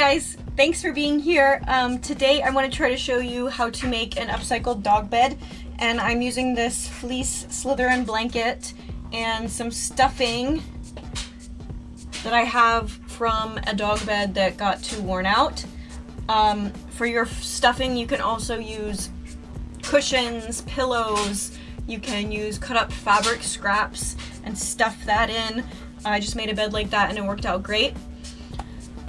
guys, thanks for being here. Today I want to try to show you how to make an upcycled dog bed, and I'm using this fleece Slytherin blanket and some stuffing that I have from a dog bed that got too worn out. For your stuffing, you can also use cushions, pillows. You can use cut up fabric scraps and stuff that in. I just made a bed like that and it worked out great.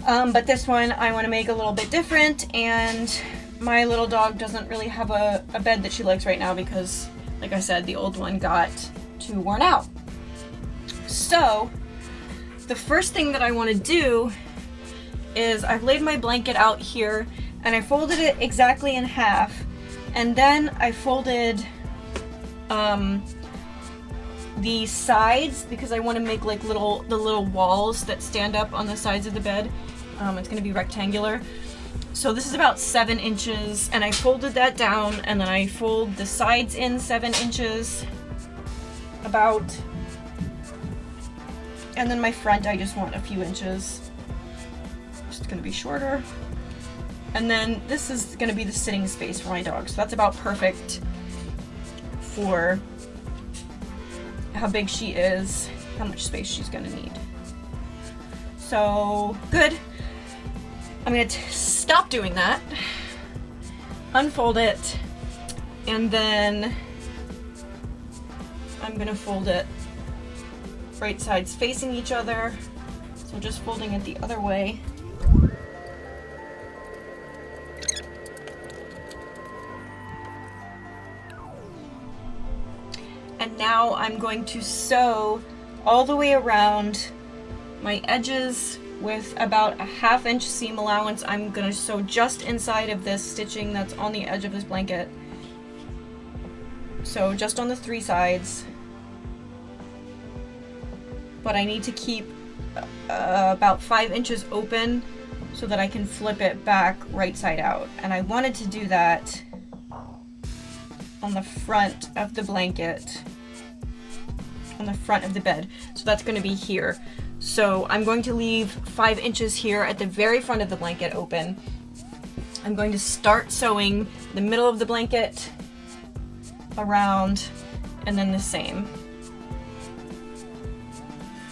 But this one I want to make a little bit different, and my little dog doesn't really have a bed that she likes right now because, like I said, the old one got too worn out. So the first thing that I want to do is I've laid my blanket out here and I folded it exactly in half, and then I folded the sides because I want to make like the little walls that stand up on the sides of the bed. It's going to be rectangular. So this is about 7 inches, and I folded that down, and then I fold the sides in 7 inches about, and then my front I just want a few inches. It's going to be shorter. And then this is going to be the sitting space for my dog, so that's about perfect for how big she is, how much space she's going to need. So good. I'm going to stop doing that, unfold it, and then I'm going to fold it right sides facing each other. So just folding it the other way. And now I'm going to sew all the way around my edges with about a 1/2 inch seam allowance. I'm going to sew just inside of this stitching that's on the edge of this blanket. So just on the 3 sides. But I need to keep about 5 inches open so that I can flip it back right side out. And I wanted to do that on the front of the blanket, on the front of the bed. So that's going to be here. So I'm going to leave 5 inches here at the very front of the blanket open. I'm going to start sewing the middle of the blanket around, and then the same.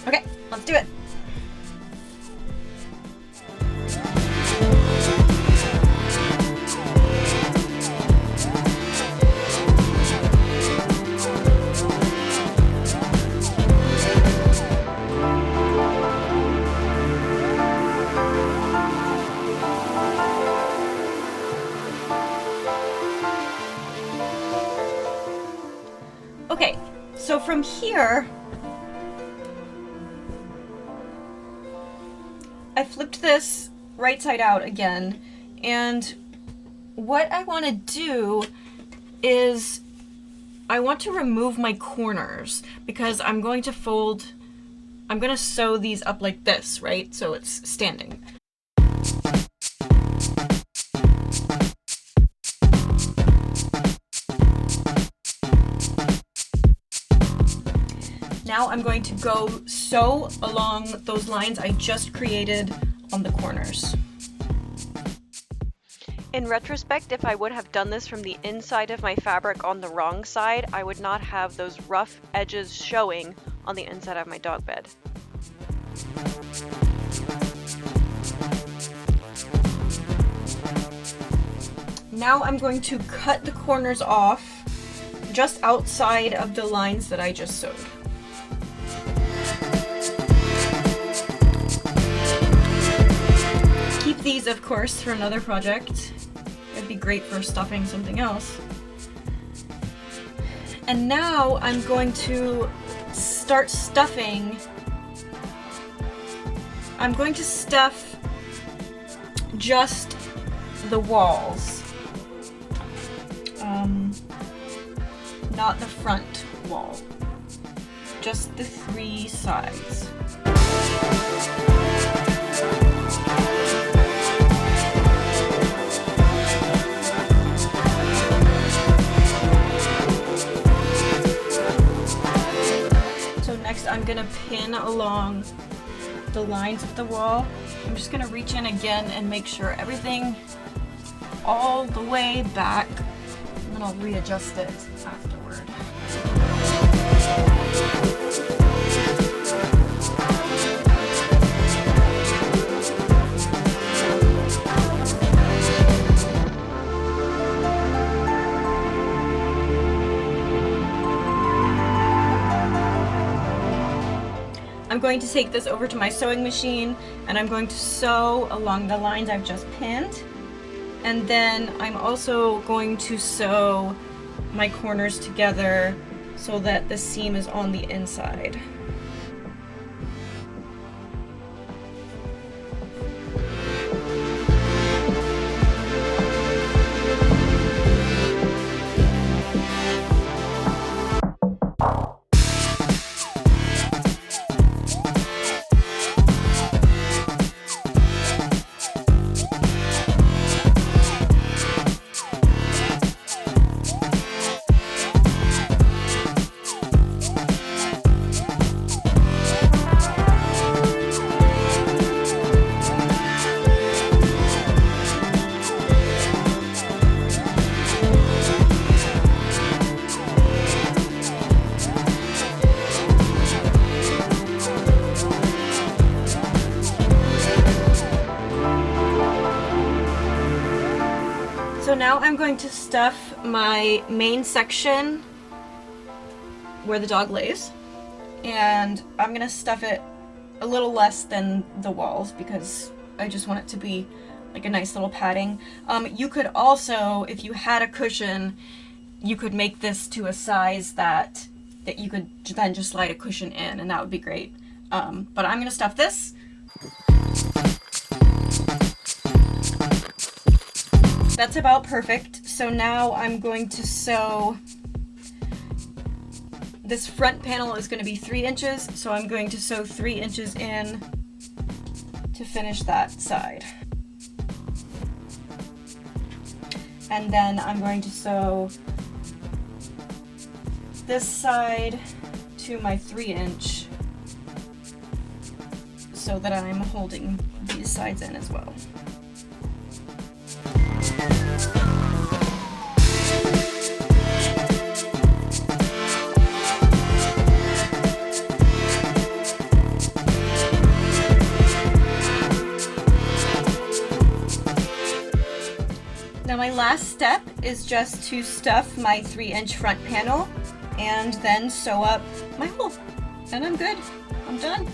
Okay, let's do it. Okay, so from here, I flipped this right side out again, and what I want to do is I want to remove my corners because I'm going to sew these up like this, right? So it's standing. Now I'm going to go sew along those lines I just created on the corners. In retrospect, if I would have done this from the inside of my fabric on the wrong side, I would not have those rough edges showing on the inside of my dog bed. Now I'm going to cut the corners off just outside of the lines that I just sewed. Keep these, of course, for another project. It'd be great for stuffing something else. And now I'm going to start stuffing. I'm going to stuff just the walls, not the front wall, just the 3 sides. So next I'm gonna pin along the lines of the wall. I'm just gonna reach in again and make sure everything all the way back, and then I'll readjust it afterward. I'm going to take this over to my sewing machine and I'm going to sew along the lines I've just pinned. And then I'm also going to sew my corners together so that the seam is on the inside. So now I'm going to stuff my main section where the dog lays, and I'm gonna stuff it a little less than the walls because I just want it to be like a nice little padding. You could also, if you had a cushion, you could make this to a size that you could then just slide a cushion in, and that would be great. But I'm gonna stuff this. That's about perfect. So now I'm going to sew. This front panel is going to be 3 inches, so I'm going to sew 3 inches in to finish that side. And then I'm going to sew this side to my 3-inch so that I'm holding these sides in as well. Now my last step is just to stuff my 3-inch front panel and then sew up my hole. And I'm good. I'm done.